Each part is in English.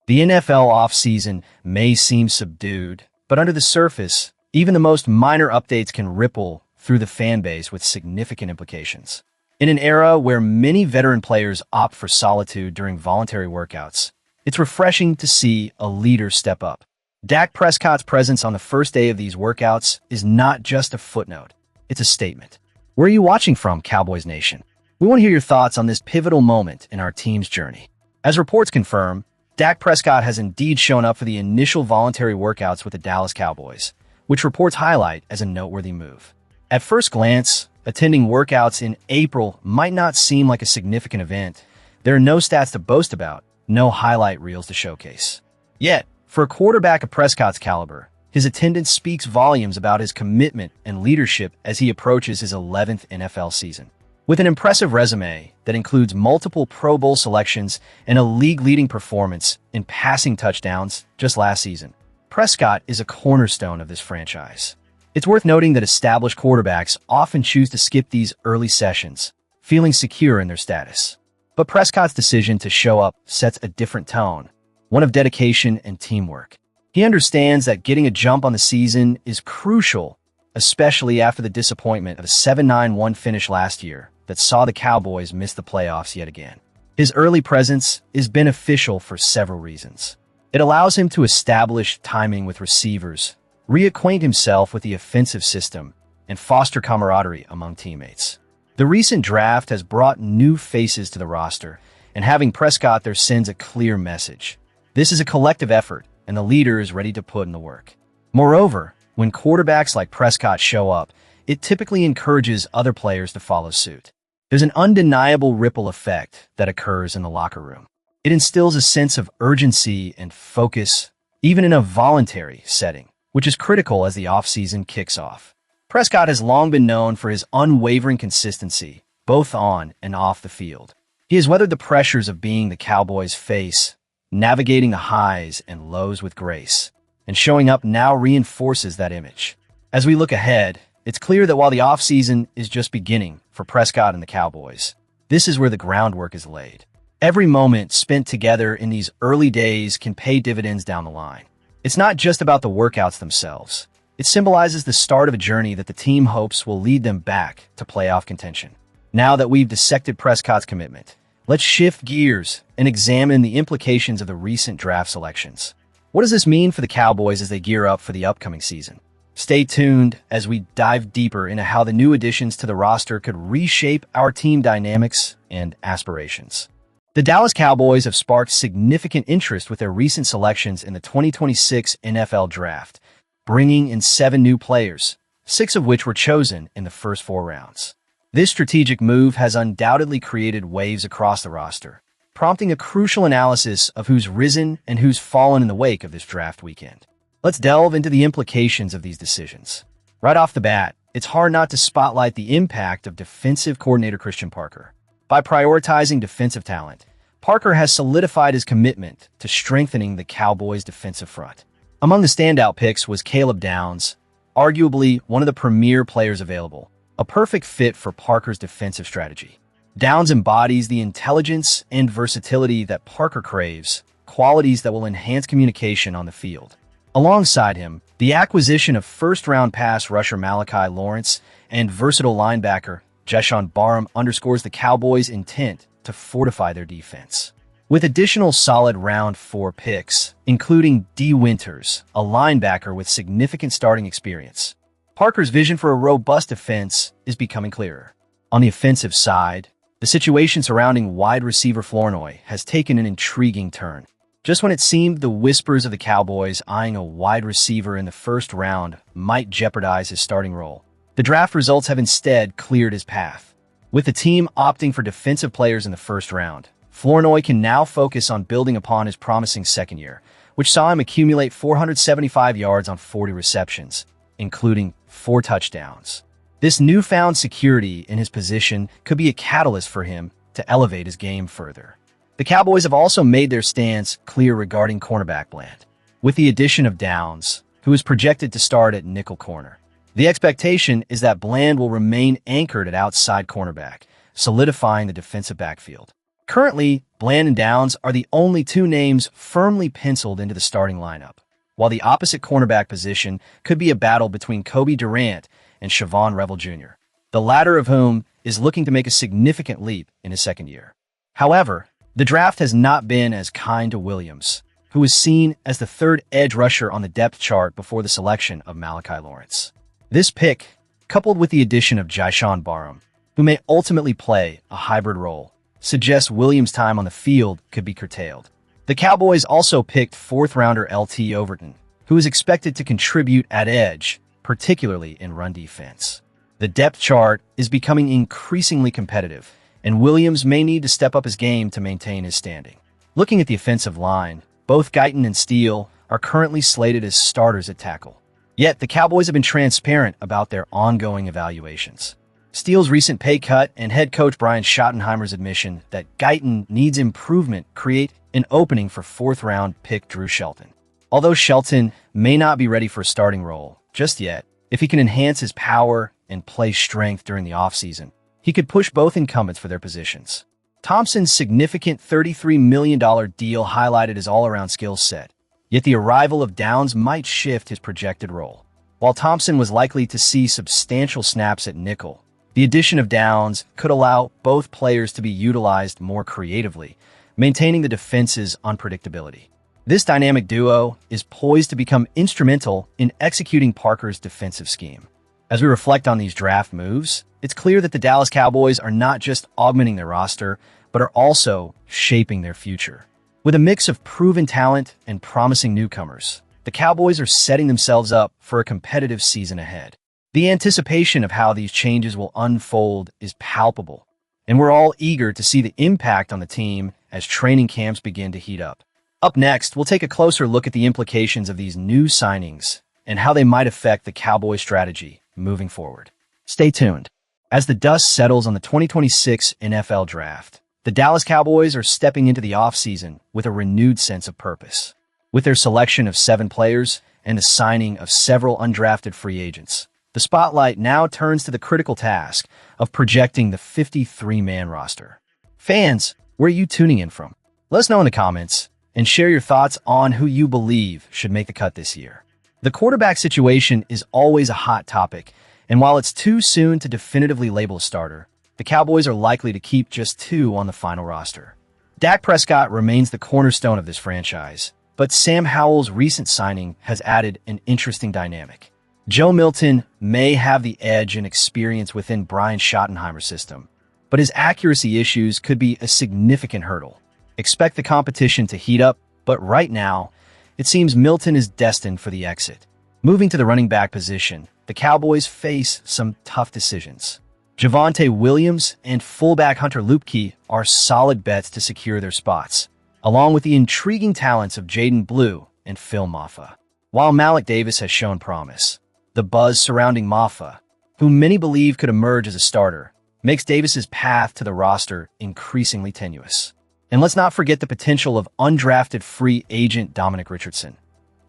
The NFL offseason may seem subdued, but under the surface, even the most minor updates can ripple through the fan base with significant implications. In an era where many veteran players opt for solitude during voluntary workouts, it's refreshing to see a leader step up. Dak Prescott's presence on the first day of these workouts is not just a footnote, it's a statement. Where are you watching from, Cowboys Nation? We want to hear your thoughts on this pivotal moment in our team's journey. As reports confirm, Dak Prescott has indeed shown up for the initial voluntary workouts with the Dallas Cowboys, which reports highlight as a noteworthy move. At first glance, attending workouts in April might not seem like a significant event. There are no stats to boast about, no highlight reels to showcase. Yet, for a quarterback of Prescott's caliber, his attendance speaks volumes about his commitment and leadership as he approaches his 11th NFL season. With an impressive resume that includes multiple Pro Bowl selections and a league-leading performance in passing touchdowns just last season, Prescott is a cornerstone of this franchise. It's worth noting that established quarterbacks often choose to skip these early sessions, feeling secure in their status. But Prescott's decision to show up sets a different tone, one of dedication and teamwork. He understands that getting a jump on the season is crucial, especially after the disappointment of a 7-9-1 finish last year that saw the Cowboys miss the playoffs yet again. His early presence is beneficial for several reasons. It allows him to establish timing with receivers, reacquaint himself with the offensive system, and foster camaraderie among teammates. The recent draft has brought new faces to the roster, and having Prescott there sends a clear message. This is a collective effort, and the leader is ready to put in the work. Moreover, when quarterbacks like Prescott show up, it typically encourages other players to follow suit. There's an undeniable ripple effect that occurs in the locker room. It instills a sense of urgency and focus, even in a voluntary setting, which is critical as the offseason kicks off. Prescott has long been known for his unwavering consistency, both on and off the field. He has weathered the pressures of being the Cowboys' face, navigating the highs and lows with grace, and showing up now reinforces that image. As we look ahead, it's clear that while the offseason is just beginning for Prescott and the Cowboys, this is where the groundwork is laid. Every moment spent together in these early days can pay dividends down the line. It's not just about the workouts themselves. It symbolizes the start of a journey that the team hopes will lead them back to playoff contention. Now that we've dissected Prescott's commitment, let's shift gears and examine the implications of the recent draft selections. What does this mean for the Cowboys as they gear up for the upcoming season? Stay tuned as we dive deeper into how the new additions to the roster could reshape our team dynamics and aspirations. The Dallas Cowboys have sparked significant interest with their recent selections in the 2026 NFL Draft, bringing in 7 new players, 6 of which were chosen in the first 4 rounds. This strategic move has undoubtedly created waves across the roster, prompting a crucial analysis of who's risen and who's fallen in the wake of this draft weekend. Let's delve into the implications of these decisions. Right off the bat, it's hard not to spotlight the impact of defensive coordinator Christian Parker. By prioritizing defensive talent, Parker has solidified his commitment to strengthening the Cowboys' defensive front. Among the standout picks was Caleb Downs, arguably one of the premier players available, a perfect fit for Parker's defensive strategy. Downs embodies the intelligence and versatility that Parker craves, qualities that will enhance communication on the field. Alongside him, the acquisition of first-round pass rusher Malachi Lawrence and versatile linebacker Jeshaun Barham underscores the Cowboys' intent to fortify their defense. With additional solid round 4 picks, including D. Winters, a linebacker with significant starting experience, Parker's vision for a robust defense is becoming clearer. On the offensive side, the situation surrounding wide receiver Flournoy has taken an intriguing turn. Just when it seemed the whispers of the Cowboys eyeing a wide receiver in the first round might jeopardize his starting role, the draft results have instead cleared his path. With the team opting for defensive players in the first round, Flournoy can now focus on building upon his promising second year, which saw him accumulate 475 yards on 40 receptions, including 4 touchdowns. This newfound security in his position could be a catalyst for him to elevate his game further. The Cowboys have also made their stance clear regarding cornerback Bland, with the addition of Downs, who is projected to start at nickel corner. The expectation is that Bland will remain anchored at outside cornerback, solidifying the defensive backfield. Currently, Bland and Downs are the only two names firmly penciled into the starting lineup, while the opposite cornerback position could be a battle between Kobe Durant and Siobhan Revel Jr., the latter of whom is looking to make a significant leap in his second year. However, the draft has not been as kind to Williams, who was seen as the third edge rusher on the depth chart before the selection of Malachi Lawrence. This pick, coupled with the addition of Jyshawn Barham, who may ultimately play a hybrid role, suggests Williams' time on the field could be curtailed. The Cowboys also picked fourth-rounder LT Overton, who is expected to contribute at edge, particularly in run defense. The depth chart is becoming increasingly competitive, and Williams may need to step up his game to maintain his standing. Looking at the offensive line, both Guyton and Steele are currently slated as starters at tackle. Yet, the Cowboys have been transparent about their ongoing evaluations. Steele's recent pay cut and head coach Brian Schottenheimer's admission that Guyton needs improvement create an opening for fourth-round pick Drew Shelton. Although Shelton may not be ready for a starting role just yet, if he can enhance his power and play strength during the offseason, he could push both incumbents for their positions. Thompson's significant $33 million deal highlighted his all-around skill set, yet the arrival of Downs might shift his projected role. While Thompson was likely to see substantial snaps at nickel, the addition of Downs could allow both players to be utilized more creatively, maintaining the defense's unpredictability. This dynamic duo is poised to become instrumental in executing Parker's defensive scheme. As we reflect on these draft moves, it's clear that the Dallas Cowboys are not just augmenting their roster, but are also shaping their future. With a mix of proven talent and promising newcomers, the Cowboys are setting themselves up for a competitive season ahead. The anticipation of how these changes will unfold is palpable, and we're all eager to see the impact on the team as training camps begin to heat up. Up next, we'll take a closer look at the implications of these new signings and how they might affect the Cowboys' strategy moving forward. Stay tuned. As the dust settles on the 2026 NFL Draft, the Dallas Cowboys are stepping into the offseason with a renewed sense of purpose. With their selection of 7 players and the signing of several undrafted free agents, the spotlight now turns to the critical task of projecting the 53-man roster. Fans, where are you tuning in from? Let us know in the comments and share your thoughts on who you believe should make the cut this year. The quarterback situation is always a hot topic, and while it's too soon to definitively label a starter, the Cowboys are likely to keep just 2 on the final roster. Dak Prescott remains the cornerstone of this franchise, but Sam Howell's recent signing has added an interesting dynamic. Joe Milton may have the edge and experience within Brian Schottenheimer's system, but his accuracy issues could be a significant hurdle. Expect the competition to heat up, but right now, it seems Milton is destined for the exit. Moving to the running back position, the Cowboys face some tough decisions. Javonte Williams and fullback Hunter Luepke are solid bets to secure their spots, along with the intriguing talents of Jaden Blue and Phil Maffa. While Malik Davis has shown promise, the buzz surrounding Maffa, whom many believe could emerge as a starter, makes Davis's path to the roster increasingly tenuous. And let's not forget the potential of undrafted free agent Dominic Richardson.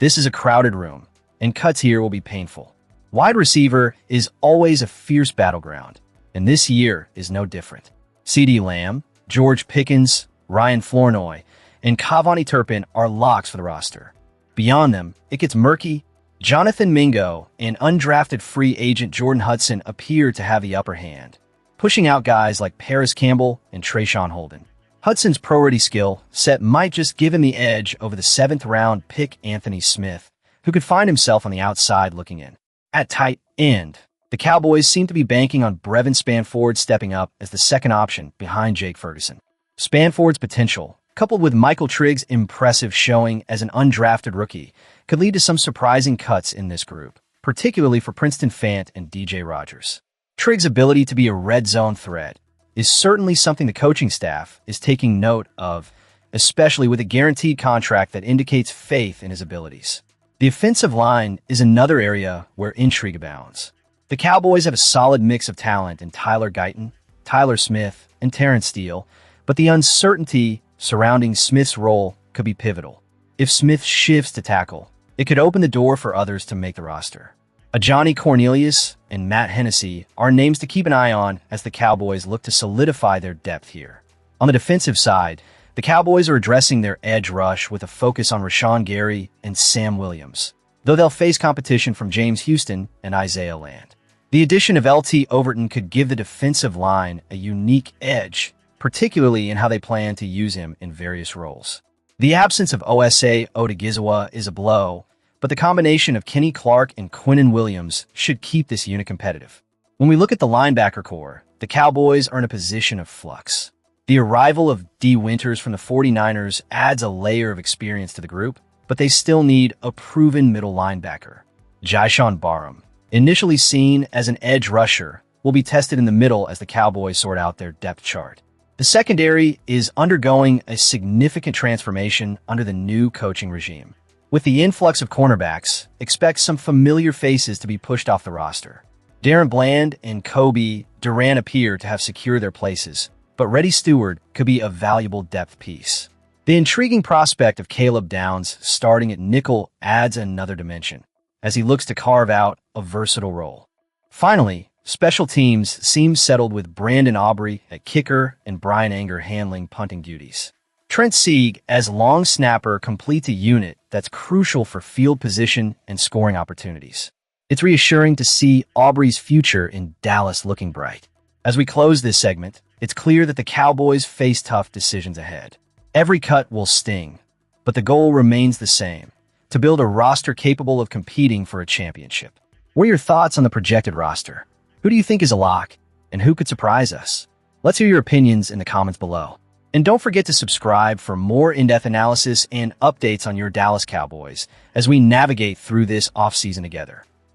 This is a crowded room, and cuts here will be painful. Wide receiver is always a fierce battleground, and this year is no different. CeeDee Lamb, George Pickens, Ryan Flournoy, and Cavani Turpin are locks for the roster. Beyond them, it gets murky. Jonathan Mingo and undrafted free agent Jordan Hudson appear to have the upper hand, pushing out guys like Paris Campbell and Trayshawn Holden. Hudson's pro-ready skill set might just give him the edge over the 7th-round pick Anthony Smith, who could find himself on the outside looking in. At tight end, the Cowboys seem to be banking on Brevin Spanford stepping up as the second option behind Jake Ferguson. Spanford's potential, coupled with Michael Trigg's impressive showing as an undrafted rookie, could lead to some surprising cuts in this group, particularly for Princeton Fant and DJ Rogers. Trigg's ability to be a red zone threat is certainly something the coaching staff is taking note of, especially with a guaranteed contract that indicates faith in his abilities. The offensive line is another area where intrigue abounds. The Cowboys have a solid mix of talent in Tyler Guyton, Tyler Smith, and Terrence Steele, but the uncertainty surrounding Smith's role could be pivotal. If Smith shifts to tackle, it could open the door for others to make the roster. Johnny Cornelius and Matt Hennessy are names to keep an eye on as the Cowboys look to solidify their depth here. On the defensive side, the Cowboys are addressing their edge rush with a focus on Rashawn Gary and Sam Williams, though they'll face competition from James Houston and Isaiah Land. The addition of LT Overton could give the defensive line a unique edge, particularly in how they plan to use him in various roles. The absence of Osa Odigizwa is a blow, but the combination of Kenny Clark and Quinnen Williams should keep this unit competitive. When we look at the linebacker core, the Cowboys are in a position of flux. The arrival of D. Winters from the 49ers adds a layer of experience to the group, but they still need a proven middle linebacker. Jyshawn Barham, initially seen as an edge rusher, will be tested in the middle as the Cowboys sort out their depth chart. The secondary is undergoing a significant transformation under the new coaching regime. With the influx of cornerbacks, expect some familiar faces to be pushed off the roster. Darren Bland and Kobe Durant appear to have secured their places, but Reddy Stewart could be a valuable depth piece. The intriguing prospect of Caleb Downs starting at nickel adds another dimension, as he looks to carve out a versatile role. Finally, special teams seems settled with Brandon Aubrey at kicker and Brian Anger handling punting duties. Trent Sieg as long snapper completes a unit that's crucial for field position and scoring opportunities. It's reassuring to see Aubrey's future in Dallas looking bright. As we close this segment, it's clear that the Cowboys face tough decisions ahead. Every cut will sting, but the goal remains the same: to build a roster capable of competing for a championship. What are your thoughts on the projected roster? Who do you think is a lock, and who could surprise us? Let's hear your opinions in the comments below. And don't forget to subscribe for more in-depth analysis and updates on your Dallas Cowboys as we navigate through this offseason together.